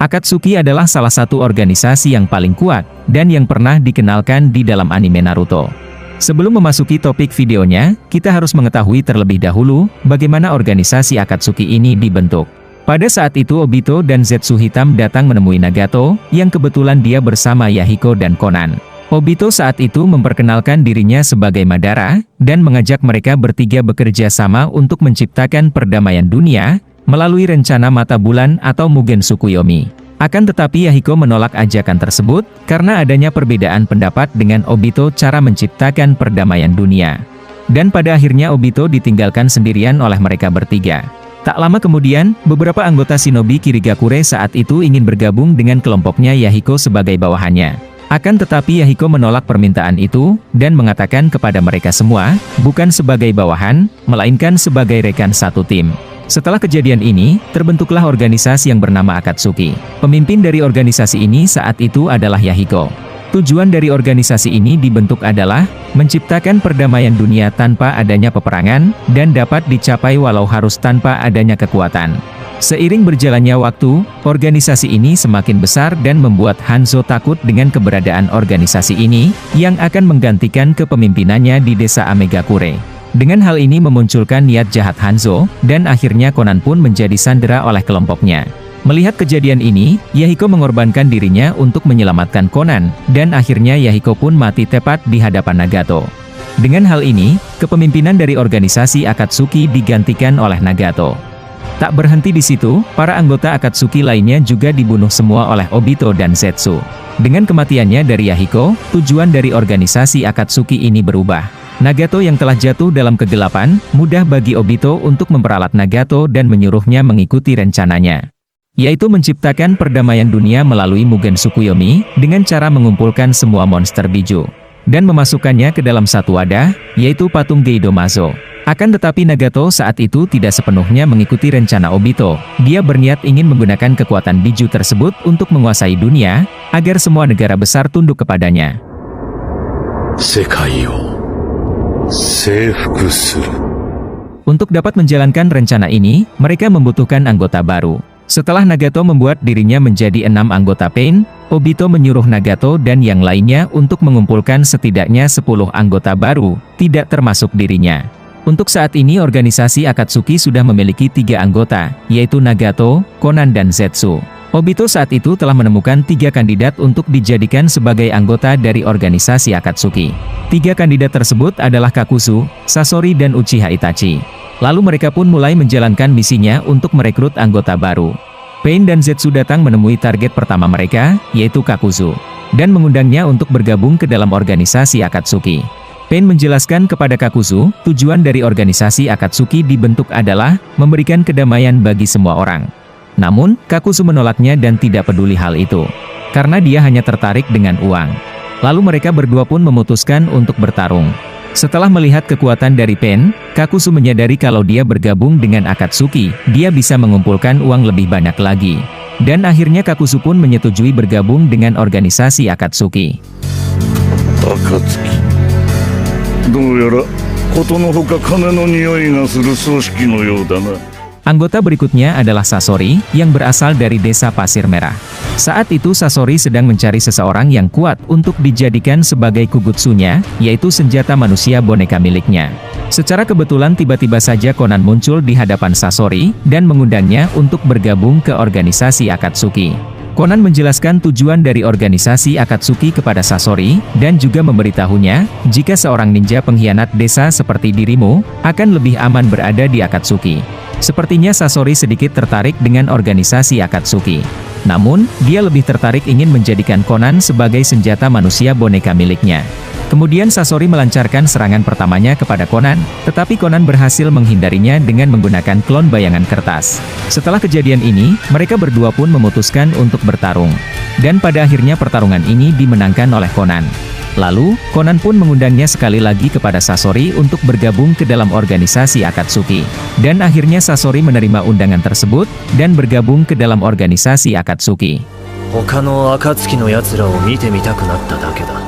Akatsuki adalah salah satu organisasi yang paling kuat, dan yang pernah dikenalkan di dalam anime Naruto. Sebelum memasuki topik videonya, kita harus mengetahui terlebih dahulu, bagaimana organisasi Akatsuki ini dibentuk. Pada saat itu Obito dan Zetsu Hitam datang menemui Nagato, yang kebetulan dia bersama Yahiko dan Konan. Obito saat itu memperkenalkan dirinya sebagai Madara, dan mengajak mereka bertiga bekerja sama untuk menciptakan perdamaian dunia, melalui rencana mata bulan atau Mugen Tsukuyomi. Akan tetapi Yahiko menolak ajakan tersebut, karena adanya perbedaan pendapat dengan Obito cara menciptakan perdamaian dunia. Dan pada akhirnya Obito ditinggalkan sendirian oleh mereka bertiga. Tak lama kemudian, beberapa anggota shinobi Kirigakure saat itu ingin bergabung dengan kelompoknya Yahiko sebagai bawahannya. Akan tetapi Yahiko menolak permintaan itu, dan mengatakan kepada mereka semua, bukan sebagai bawahan, melainkan sebagai rekan satu tim. Setelah kejadian ini, terbentuklah organisasi yang bernama Akatsuki. Pemimpin dari organisasi ini saat itu adalah Yahiko. Tujuan dari organisasi ini dibentuk adalah menciptakan perdamaian dunia tanpa adanya peperangan, dan dapat dicapai walau harus tanpa adanya kekuatan. Seiring berjalannya waktu, organisasi ini semakin besar dan membuat Hanzo takut dengan keberadaan organisasi ini, yang akan menggantikan kepemimpinannya di desa Amegakure. Dengan hal ini memunculkan niat jahat Hanzo, dan akhirnya Konan pun menjadi sandera oleh kelompoknya. Melihat kejadian ini, Yahiko mengorbankan dirinya untuk menyelamatkan Konan, dan akhirnya Yahiko pun mati tepat di hadapan Nagato. Dengan hal ini, kepemimpinan dari organisasi Akatsuki digantikan oleh Nagato. Tak berhenti di situ, para anggota Akatsuki lainnya juga dibunuh semua oleh Obito dan Zetsu. Dengan kematiannya dari Yahiko, tujuan dari organisasi Akatsuki ini berubah. Nagato yang telah jatuh dalam kegelapan, mudah bagi Obito untuk memperalat Nagato dan menyuruhnya mengikuti rencananya, yaitu menciptakan perdamaian dunia melalui Mugen Tsukuyomi, dengan cara mengumpulkan semua monster biju, dan memasukkannya ke dalam satu wadah, yaitu patung Geidomazo. Akan tetapi Nagato saat itu tidak sepenuhnya mengikuti rencana Obito. Dia berniat ingin menggunakan kekuatan biju tersebut untuk menguasai dunia, agar semua negara besar tunduk kepadanya. Untuk dapat menjalankan rencana ini, mereka membutuhkan anggota baru. Setelah Nagato membuat dirinya menjadi 6 anggota Pain, Obito menyuruh Nagato dan yang lainnya untuk mengumpulkan setidaknya 10 anggota baru, tidak termasuk dirinya. Untuk saat ini organisasi Akatsuki sudah memiliki 3 anggota, yaitu Nagato, Konan dan Zetsu. Obito saat itu telah menemukan 3 kandidat untuk dijadikan sebagai anggota dari organisasi Akatsuki. 3 kandidat tersebut adalah Kakuzu, Sasori dan Uchiha Itachi. Lalu mereka pun mulai menjalankan misinya untuk merekrut anggota baru. Pain dan Zetsu datang menemui target pertama mereka, yaitu Kakuzu, dan mengundangnya untuk bergabung ke dalam organisasi Akatsuki. Pain menjelaskan kepada Kakuzu, tujuan dari organisasi Akatsuki dibentuk adalah memberikan kedamaian bagi semua orang. Namun, Kakuzu menolaknya dan tidak peduli hal itu, karena dia hanya tertarik dengan uang. Lalu mereka berdua pun memutuskan untuk bertarung. Setelah melihat kekuatan dari Pain, Kakuzu menyadari kalau dia bergabung dengan Akatsuki, dia bisa mengumpulkan uang lebih banyak lagi. Dan akhirnya Kakuzu pun menyetujui bergabung dengan organisasi Akatsuki. Anggota berikutnya adalah Sasori, yang berasal dari desa Pasir Merah. Saat itu Sasori sedang mencari seseorang yang kuat untuk dijadikan sebagai kugutsunya, yaitu senjata manusia boneka miliknya. Secara kebetulan tiba-tiba saja Konan muncul di hadapan Sasori, dan mengundangnya untuk bergabung ke organisasi Akatsuki. Konan menjelaskan tujuan dari organisasi Akatsuki kepada Sasori, dan juga memberitahunya, jika seorang ninja pengkhianat desa seperti dirimu, akan lebih aman berada di Akatsuki. Sepertinya Sasori sedikit tertarik dengan organisasi Akatsuki. Namun, dia lebih tertarik ingin menjadikan Konan sebagai senjata manusia boneka miliknya. Kemudian Sasori melancarkan serangan pertamanya kepada Konan, tetapi Konan berhasil menghindarinya dengan menggunakan klon bayangan kertas. Setelah kejadian ini, mereka berdua pun memutuskan untuk bertarung. Dan pada akhirnya pertarungan ini dimenangkan oleh Konan. Lalu, Konan pun mengundangnya sekali lagi kepada Sasori untuk bergabung ke dalam organisasi Akatsuki. Dan akhirnya Sasori menerima undangan tersebut, dan bergabung ke dalam organisasi Akatsuki. 他の暁の奴らを見てみたくなっただけだ。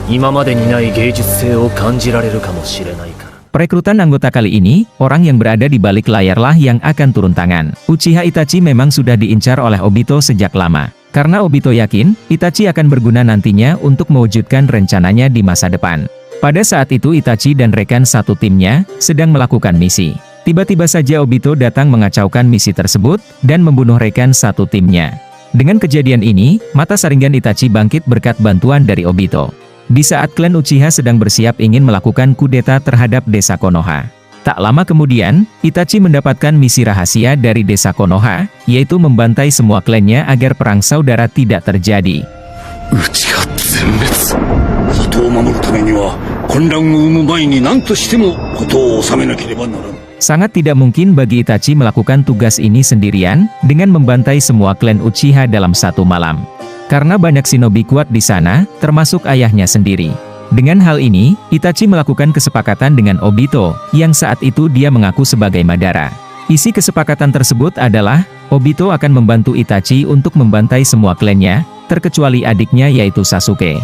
今までにない芸術性を感じられるかもしれないから。Perekrutan anggota kali ini, orang yang berada di balik layarlah yang akan turun tangan. Uchiha Itachi memang sudah diincar oleh Obito sejak lama. Karena Obito yakin, Itachi akan berguna nantinya untuk mewujudkan rencananya di masa depan. Pada saat itu Itachi dan rekan satu timnya, sedang melakukan misi. Tiba-tiba saja Obito datang mengacaukan misi tersebut, dan membunuh rekan satu timnya. Dengan kejadian ini, mata Sharingan Itachi bangkit berkat bantuan dari Obito. Di saat klan Uchiha sedang bersiap ingin melakukan kudeta terhadap desa Konoha. Tak lama kemudian, Itachi mendapatkan misi rahasia dari desa Konoha, yaitu membantai semua klannya agar perang saudara tidak terjadi. Uchiha zenmetsu. Kotoを守るためには、混乱を生む前に何としても事を収めなければならん。Sangat tidak mungkin bagi Itachi melakukan tugas ini sendirian, dengan membantai semua klan Uchiha dalam satu malam. Karena banyak shinobi kuat di sana, termasuk ayahnya sendiri. Dengan hal ini, Itachi melakukan kesepakatan dengan Obito, yang saat itu dia mengaku sebagai Madara. Isi kesepakatan tersebut adalah, Obito akan membantu Itachi untuk membantai semua klannya, terkecuali adiknya yaitu Sasuke.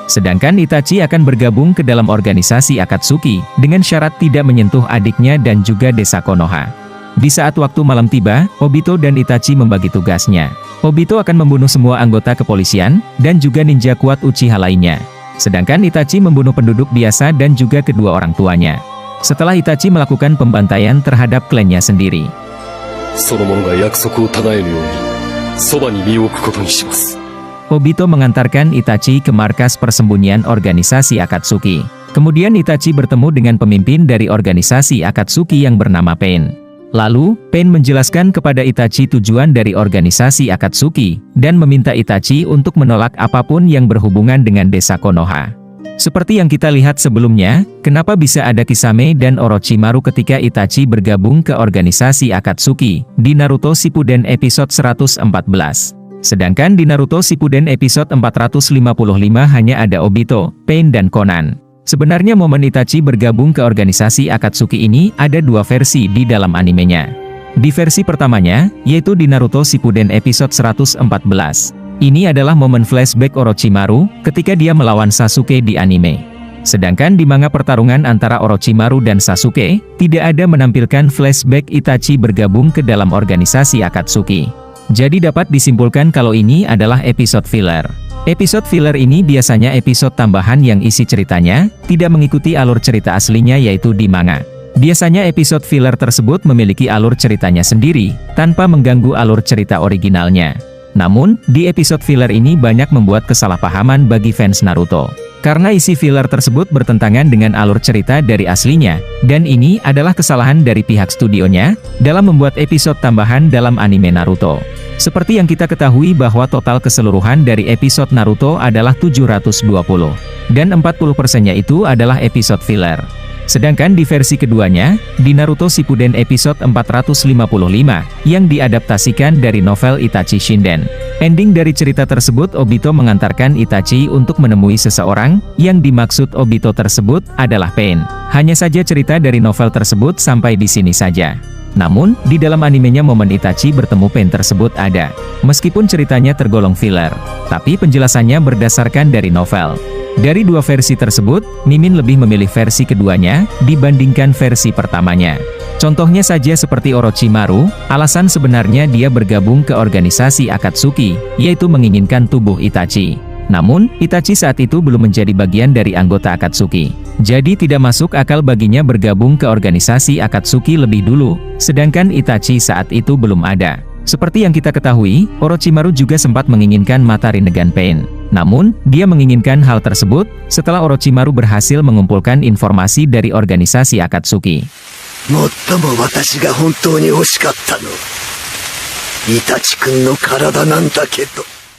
Sedangkan Itachi akan bergabung ke dalam organisasi Akatsuki, dengan syarat tidak menyentuh adiknya dan juga desa Konoha. Di saat waktu malam tiba, Obito dan Itachi membagi tugasnya. Obito akan membunuh semua anggota kepolisian, dan juga ninja kuat Uchiha lainnya. Sedangkan Itachi membunuh penduduk biasa dan juga kedua orang tuanya. Setelah Itachi melakukan pembantaian terhadap klannya sendiri. Obito mengantarkan Itachi ke markas persembunyian organisasi Akatsuki. Kemudian Itachi bertemu dengan pemimpin dari organisasi Akatsuki yang bernama Pain. Lalu, Pain menjelaskan kepada Itachi tujuan dari organisasi Akatsuki, dan meminta Itachi untuk menolak apapun yang berhubungan dengan desa Konoha. Seperti yang kita lihat sebelumnya, kenapa bisa ada Kisame dan Orochimaru ketika Itachi bergabung ke organisasi Akatsuki, di Naruto Shippuden episode 114. Sedangkan di Naruto Shippuden episode 455 hanya ada Obito, Pain dan Konan. Sebenarnya momen Itachi bergabung ke organisasi Akatsuki ini ada dua versi di dalam animenya. Di versi pertamanya, yaitu di Naruto Shippuden episode 114. Ini adalah momen flashback Orochimaru ketika dia melawan Sasuke di anime. Sedangkan di manga pertarungan antara Orochimaru dan Sasuke, tidak ada menampilkan flashback Itachi bergabung ke dalam organisasi Akatsuki. Jadi dapat disimpulkan kalau ini adalah episode filler. Episode filler ini biasanya episode tambahan yang isi ceritanya tidak mengikuti alur cerita aslinya yaitu di manga. Biasanya episode filler tersebut memiliki alur ceritanya sendiri, tanpa mengganggu alur cerita originalnya. Namun, di episode filler ini banyak membuat kesalahpahaman bagi fans Naruto. Karena isi filler tersebut bertentangan dengan alur cerita dari aslinya, dan ini adalah kesalahan dari pihak studionya, dalam membuat episode tambahan dalam anime Naruto. Seperti yang kita ketahui bahwa total keseluruhan dari episode Naruto adalah 720. Dan 40%-nya itu adalah episode filler. Sedangkan di versi keduanya, di Naruto Shippuden episode 455, yang diadaptasikan dari novel Itachi Shinden. Ending dari cerita tersebut Obito mengantarkan Itachi untuk menemui seseorang, yang dimaksud Obito tersebut adalah Pain. Hanya saja cerita dari novel tersebut sampai di sini saja. Namun, di dalam animenya momen Itachi bertemu Pain tersebut ada. Meskipun ceritanya tergolong filler, tapi penjelasannya berdasarkan dari novel. Dari dua versi tersebut, Mimin lebih memilih versi keduanya, dibandingkan versi pertamanya. Contohnya saja seperti Orochimaru, alasan sebenarnya dia bergabung ke organisasi Akatsuki, yaitu menginginkan tubuh Itachi. Namun, Itachi saat itu belum menjadi bagian dari anggota Akatsuki. Jadi tidak masuk akal baginya bergabung ke organisasi Akatsuki lebih dulu, sedangkan Itachi saat itu belum ada. Seperti yang kita ketahui, Orochimaru juga sempat menginginkan mata Rinnegan Pain. Namun, dia menginginkan hal tersebut, setelah Orochimaru berhasil mengumpulkan informasi dari organisasi Akatsuki.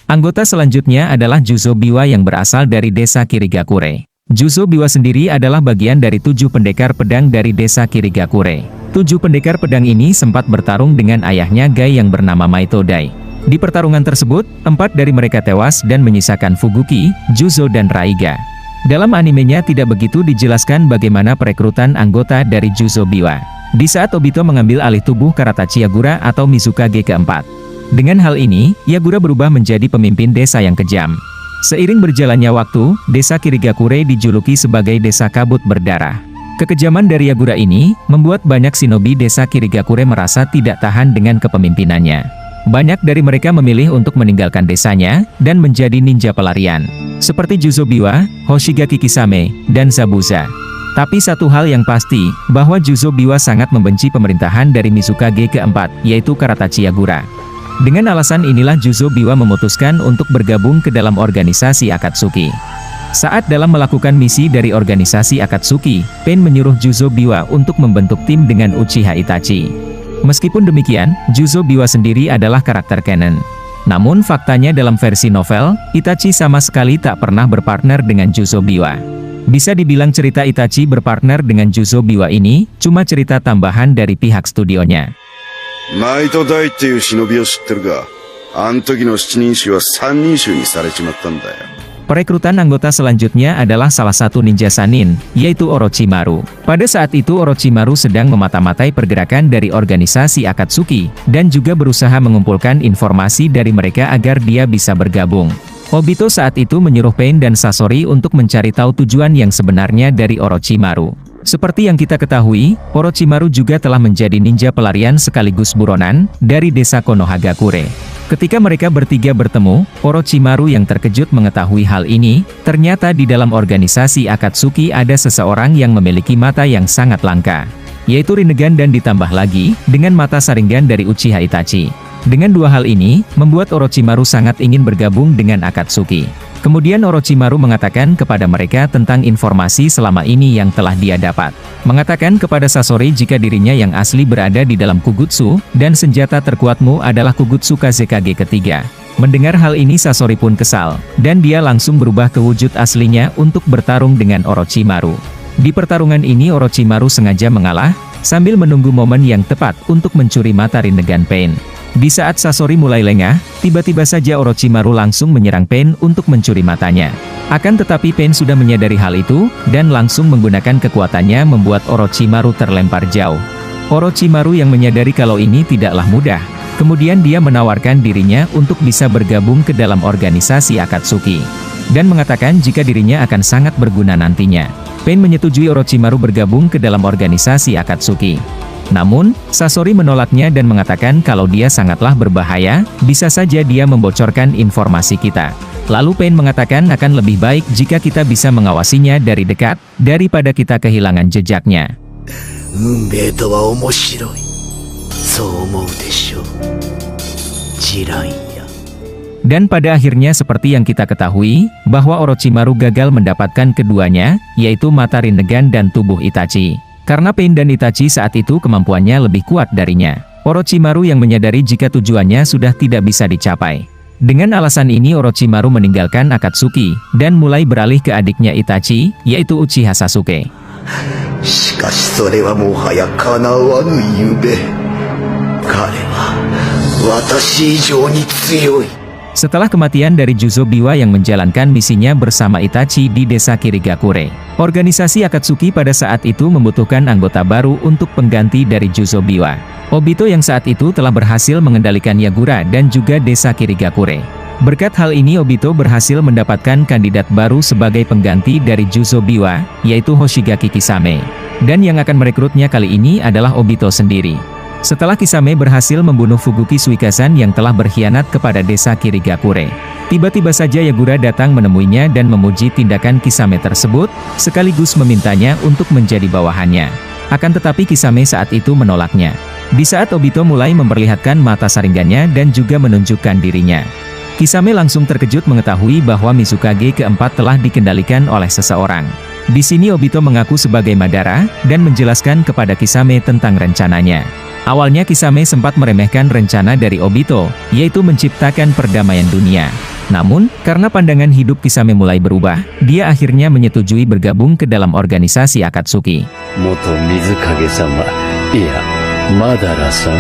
Anggota selanjutnya adalah Juzo Biwa yang berasal dari desa Kirigakure. Juzo Biwa sendiri adalah bagian dari 7 pendekar pedang dari desa Kirigakure. 7 pendekar pedang ini sempat bertarung dengan ayahnya Gai yang bernama Maito Dai. Di pertarungan tersebut, 4 dari mereka tewas dan menyisakan Fuguki, Juzo dan Raiga. Dalam animenya tidak begitu dijelaskan bagaimana perekrutan anggota dari Juzo Biwa. Di saat Obito mengambil alih tubuh Karatachi Yagura atau Mizukage keempat. Dengan hal ini, Yagura berubah menjadi pemimpin desa yang kejam. Seiring berjalannya waktu, desa Kirigakure dijuluki sebagai desa kabut berdarah. Kekejaman dari Yagura ini membuat banyak shinobi desa Kirigakure merasa tidak tahan dengan kepemimpinannya. Banyak dari mereka memilih untuk meninggalkan desanya dan menjadi ninja pelarian, seperti Juzo Biwa, Hoshigaki Kisame, dan Zabuza. Tapi satu hal yang pasti, bahwa Juzo Biwa sangat membenci pemerintahan dari Mizukage keempat, yaitu Karatachi Yagura. Dengan alasan inilah Juzo Biwa memutuskan untuk bergabung ke dalam organisasi Akatsuki. Saat dalam melakukan misi dari organisasi Akatsuki, Pain menyuruh Juzo Biwa untuk membentuk tim dengan Uchiha Itachi. Meskipun demikian, Juzo Biwa sendiri adalah karakter canon. Namun faktanya dalam versi novel, Itachi sama sekali tak pernah berpartner dengan Juzo Biwa. Bisa dibilang cerita Itachi berpartner dengan Juzo Biwa ini, cuma cerita tambahan dari pihak studionya. Naito Dai っていう忍びを知ってるが、あん時の七人衆は三人衆にされちまったんだよ。Perekrutan anggota selanjutnya adalah salah satu ninja Sanin, yaitu Orochimaru. Pada saat itu Orochimaru sedang memata-matai pergerakan dari organisasi Akatsuki, dan juga berusaha mengumpulkan informasi dari mereka agar dia bisa bergabung. Obito saat itu menyuruh Pain dan Sasori untuk mencari tahu tujuan yang sebenarnya dari Orochimaru. Seperti yang kita ketahui, Orochimaru juga telah menjadi ninja pelarian sekaligus buronan dari desa Konohagakure. Ketika mereka bertiga bertemu, Orochimaru yang terkejut mengetahui hal ini, ternyata di dalam organisasi Akatsuki ada seseorang yang memiliki mata yang sangat langka, yaitu Rinnegan dan ditambah lagi, dengan mata Sharingan dari Uchiha Itachi. Dengan dua hal ini, membuat Orochimaru sangat ingin bergabung dengan Akatsuki. Kemudian Orochimaru mengatakan kepada mereka tentang informasi selama ini yang telah dia dapat. Mengatakan kepada Sasori jika dirinya yang asli berada di dalam Kugutsu, dan senjata terkuatmu adalah Kugutsu Kazekage ketiga. Mendengar hal ini Sasori pun kesal, dan dia langsung berubah ke wujud aslinya untuk bertarung dengan Orochimaru. Di pertarungan ini Orochimaru sengaja mengalah, sambil menunggu momen yang tepat untuk mencuri mata Rinnegan Pain. Di saat Sasori mulai lengah, tiba-tiba saja Orochimaru langsung menyerang Pain untuk mencuri matanya. Akan tetapi Pain sudah menyadari hal itu, dan langsung menggunakan kekuatannya membuat Orochimaru terlempar jauh. Orochimaru yang menyadari kalau ini tidaklah mudah. Kemudian dia menawarkan dirinya untuk bisa bergabung ke dalam organisasi Akatsuki. Dan mengatakan jika dirinya akan sangat berguna nantinya. Pain menyetujui Orochimaru bergabung ke dalam organisasi Akatsuki. Namun, Sasori menolaknya dan mengatakan kalau dia sangatlah berbahaya, bisa saja dia membocorkan informasi kita. Lalu Pain mengatakan akan lebih baik jika kita bisa mengawasinya dari dekat, daripada kita kehilangan jejaknya. Dan pada akhirnya seperti yang kita ketahui, bahwa Orochimaru gagal mendapatkan keduanya, yaitu mata Rinnegan dan tubuh Itachi. Karena Pain dan Itachi saat itu kemampuannya lebih kuat darinya. Orochimaru yang menyadari jika tujuannya sudah tidak bisa dicapai. Dengan alasan ini Orochimaru meninggalkan Akatsuki, dan mulai beralih ke adiknya Itachi, yaitu Uchiha Sasuke. Setelah kematian dari Juzo Biwa yang menjalankan misinya bersama Itachi di desa Kirigakure, organisasi Akatsuki pada saat itu membutuhkan anggota baru untuk pengganti dari Juzo Biwa. Obito yang saat itu telah berhasil mengendalikan Yagura dan juga desa Kirigakure. Berkat hal ini Obito berhasil mendapatkan kandidat baru sebagai pengganti dari Juzo Biwa, yaitu Hoshigaki Kisame. Dan yang akan merekrutnya kali ini adalah Obito sendiri. Setelah Kisame berhasil membunuh Fuguki Suikazan yang telah berkhianat kepada desa Kirigakure, tiba-tiba saja Yagura datang menemuinya dan memuji tindakan Kisame tersebut, sekaligus memintanya untuk menjadi bawahannya. Akan tetapi Kisame saat itu menolaknya. Di saat Obito mulai memperlihatkan mata Sharingannya dan juga menunjukkan dirinya, Kisame langsung terkejut mengetahui bahwa Mizukage keempat telah dikendalikan oleh seseorang. Di sini Obito mengaku sebagai Madara, dan menjelaskan kepada Kisame tentang rencananya. Awalnya Kisame sempat meremehkan rencana dari Obito, yaitu menciptakan perdamaian dunia. Namun, karena pandangan hidup Kisame mulai berubah, dia akhirnya menyetujui bergabung ke dalam organisasi Akatsuki. Moto Mizukage-sama, iya, Madara-san,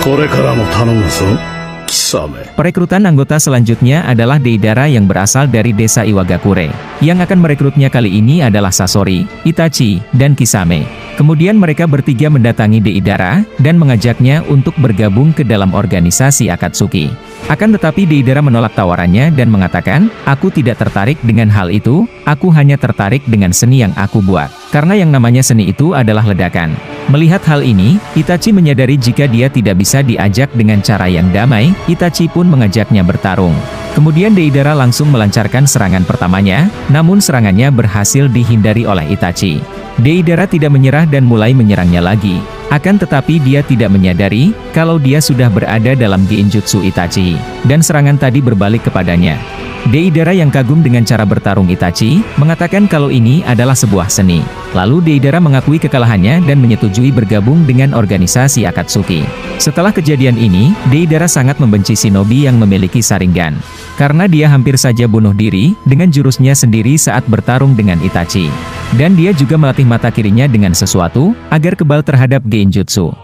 korekara mo tanomu zo, Kisame. Perekrutan anggota selanjutnya adalah Deidara yang berasal dari desa Iwagakure. Yang akan merekrutnya kali ini adalah Sasori, Itachi, dan Kisame. Kemudian mereka bertiga mendatangi Deidara, dan mengajaknya untuk bergabung ke dalam organisasi Akatsuki. Akan tetapi Deidara menolak tawarannya dan mengatakan, aku tidak tertarik dengan hal itu, aku hanya tertarik dengan seni yang aku buat. Karena yang namanya seni itu adalah ledakan. Melihat hal ini, Itachi menyadari jika dia tidak bisa diajak dengan cara yang damai, Itachi pun mengajaknya bertarung. Kemudian Deidara langsung melancarkan serangan pertamanya, namun serangannya berhasil dihindari oleh Itachi. Deidara tidak menyerah dan mulai menyerangnya lagi. Akan tetapi dia tidak menyadari, kalau dia sudah berada dalam Genjutsu Itachi, dan serangan tadi berbalik kepadanya. Deidara yang kagum dengan cara bertarung Itachi, mengatakan kalau ini adalah sebuah seni. Lalu Deidara mengakui kekalahannya dan menyetujui bergabung dengan organisasi Akatsuki. Setelah kejadian ini, Deidara sangat membenci shinobi yang memiliki Sharingan. Karena dia hampir saja bunuh diri, dengan jurusnya sendiri saat bertarung dengan Itachi. Dan dia juga melatih mata kirinya dengan sesuatu, agar kebal terhadap Genjutsu.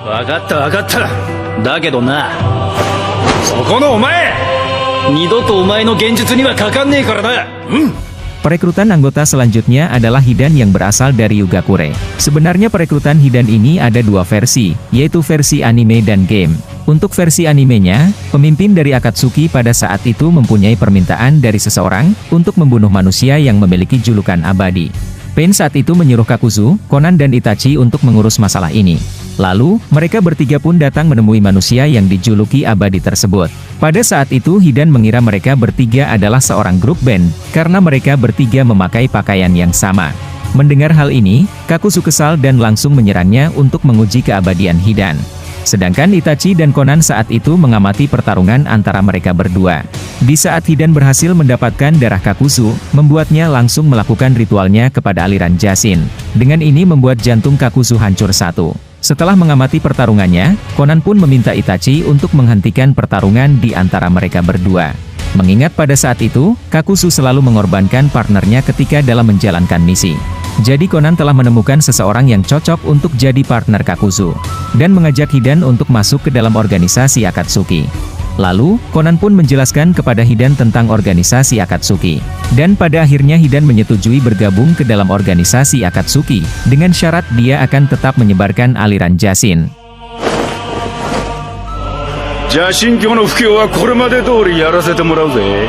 わかったわかった。だけどな、そこのお前、二度とお前の現実にはかかんねえからな。Perekrutan anggota selanjutnya adalah Hidan yang berasal dari Yugakure. Sebenarnya perekrutan Hidan ini ada dua versi, yaitu versi anime dan game. Untuk versi animenya, pemimpin dari Akatsuki pada saat itu mempunyai permintaan dari seseorang untuk membunuh manusia yang memiliki julukan abadi. Pain saat itu menyuruh Kakuzu, Konan dan Itachi untuk mengurus masalah ini. Lalu, mereka bertiga pun datang menemui manusia yang dijuluki abadi tersebut. Pada saat itu Hidan mengira mereka bertiga adalah seorang grup band, karena mereka bertiga memakai pakaian yang sama. Mendengar hal ini, Kakuzu kesal dan langsung menyerangnya untuk menguji keabadian Hidan. Sedangkan Itachi dan Konan saat itu mengamati pertarungan antara mereka berdua. Di saat Hidan berhasil mendapatkan darah Kakuzu, membuatnya langsung melakukan ritualnya kepada aliran Jashin. Dengan ini membuat jantung Kakuzu hancur satu. Setelah mengamati pertarungannya, Konan pun meminta Itachi untuk menghentikan pertarungan di antara mereka berdua. Mengingat pada saat itu, Kakuzu selalu mengorbankan partnernya ketika dalam menjalankan misi. Jadi Konan telah menemukan seseorang yang cocok untuk jadi partner Kakuzu, dan mengajak Hidan untuk masuk ke dalam organisasi Akatsuki. Lalu, Konan pun menjelaskan kepada Hidan tentang organisasi Akatsuki. Dan pada akhirnya Hidan menyetujui bergabung ke dalam organisasi Akatsuki, dengan syarat dia akan tetap menyebarkan aliran Jashin. 邪神教の布教はこれまで通りやらせてもらうぜ。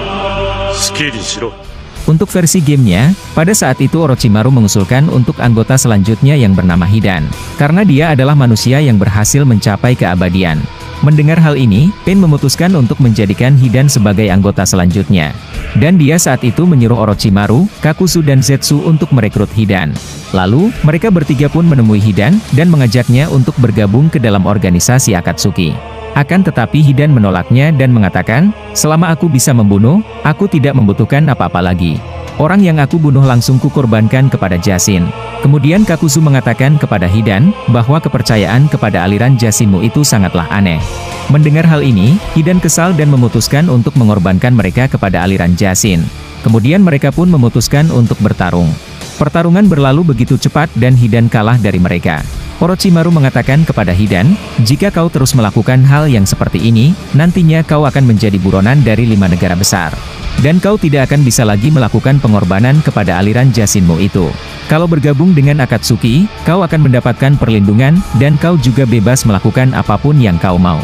好きにしろ。 Untuk versi gamenya, pada saat itu Orochimaru mengusulkan untuk anggota selanjutnya yang bernama Hidan, karena dia adalah manusia yang berhasil mencapai keabadian. Mendengar hal ini, Pain memutuskan untuk menjadikan Hidan sebagai anggota selanjutnya. Dan dia saat itu menyuruh Orochimaru, Kakuzu dan Zetsu untuk merekrut Hidan. Lalu, mereka bertiga pun menemui Hidan, dan mengajaknya untuk bergabung ke dalam organisasi Akatsuki. Akan tetapi Hidan menolaknya dan mengatakan, selama aku bisa membunuh, aku tidak membutuhkan apa-apa lagi. Orang yang aku bunuh langsung kukorbankan kepada Jashin. Kemudian Kakuzu mengatakan kepada Hidan, bahwa kepercayaan kepada aliran Jashinmu itu sangatlah aneh. Mendengar hal ini, Hidan kesal dan memutuskan untuk mengorbankan mereka kepada aliran Jashin. Kemudian mereka pun memutuskan untuk bertarung. Pertarungan berlalu begitu cepat dan Hidan kalah dari mereka. Orochimaru mengatakan kepada Hidan, jika kau terus melakukan hal yang seperti ini, nantinya kau akan menjadi buronan dari 5 negara besar. Dan kau tidak akan bisa lagi melakukan pengorbanan kepada aliran Jashinmu itu. Kalau bergabung dengan Akatsuki, kau akan mendapatkan perlindungan, dan kau juga bebas melakukan apapun yang kau mau.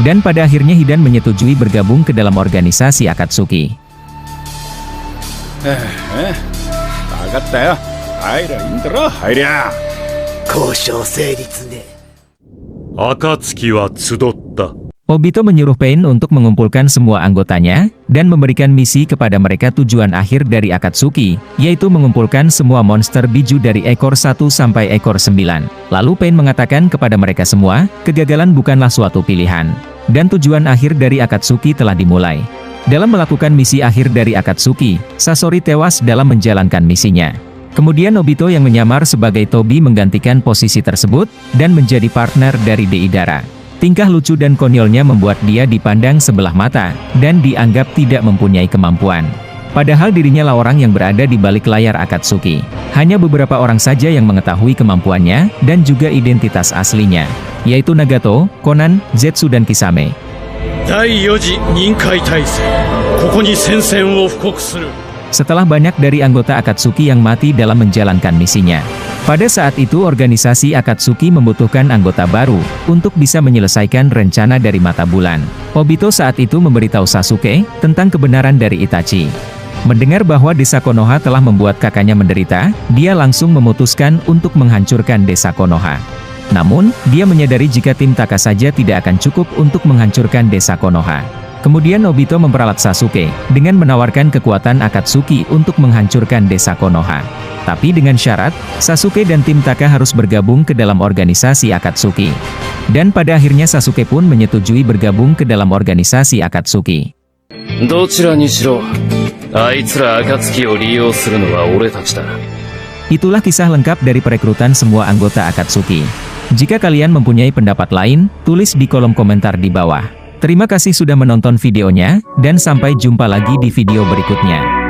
Dan pada akhirnya Hidan menyetujui bergabung ke dalam organisasi Akatsuki. 分かったよ。入りゃいいんだろ、入りゃ。交渉成立ね。暁は集った。 Obito menyuruh Pain untuk mengumpulkan semua anggotanya, dan memberikan misi kepada mereka tujuan akhir dari Akatsuki, yaitu mengumpulkan semua monster biju dari ekor 1 sampai ekor 9. Lalu Pain mengatakan kepada mereka semua, kegagalan bukanlah suatu pilihan. Dan tujuan akhir dari Akatsuki telah dimulai. Dalam melakukan misi akhir dari Akatsuki, Sasori tewas dalam menjalankan misinya. Kemudian Obito yang menyamar sebagai Tobi menggantikan posisi tersebut, dan menjadi partner dari Deidara. Tingkah lucu dan konyolnya membuat dia dipandang sebelah mata, dan dianggap tidak mempunyai kemampuan. Padahal dirinya lah orang yang berada di balik layar Akatsuki. Hanya beberapa orang saja yang mengetahui kemampuannya, dan juga identitas aslinya, yaitu Nagato, Konan, Zetsu dan Kisame. 第4次任界大戦、ここに宣戦を布告する。 Setelah banyak dari anggota Akatsuki yang mati dalam menjalankan misinya, Pada saat itu organisasi Akatsuki membutuhkan anggota baru, untuk bisa menyelesaikan rencana dari mata bulan. Obito saat itu memberitahu Sasuke, tentang kebenaran dari Itachi. Mendengar bahwa desa Konoha telah membuat kakaknya menderita, dia langsung memutuskan untuk menghancurkan desa Konoha. Namun, dia menyadari jika tim Taka saja tidak akan cukup untuk menghancurkan desa Konoha. Kemudian Obito memperalat Sasuke, dengan menawarkan kekuatan Akatsuki untuk menghancurkan desa Konoha. Tapi dengan syarat, Sasuke dan tim Taka harus bergabung ke dalam organisasi Akatsuki. Dan pada akhirnya Sasuke pun menyetujui bergabung ke dalam organisasi Akatsuki. どちらにしろ、あいつら暁を利用するのは俺たちだ。 Itulah kisah lengkap dari perekrutan semua anggota Akatsuki. Jika kalian mempunyai pendapat lain, tulis di kolom komentar di bawah. Terima kasih sudah menonton videonya, dan sampai jumpa lagi di video berikutnya.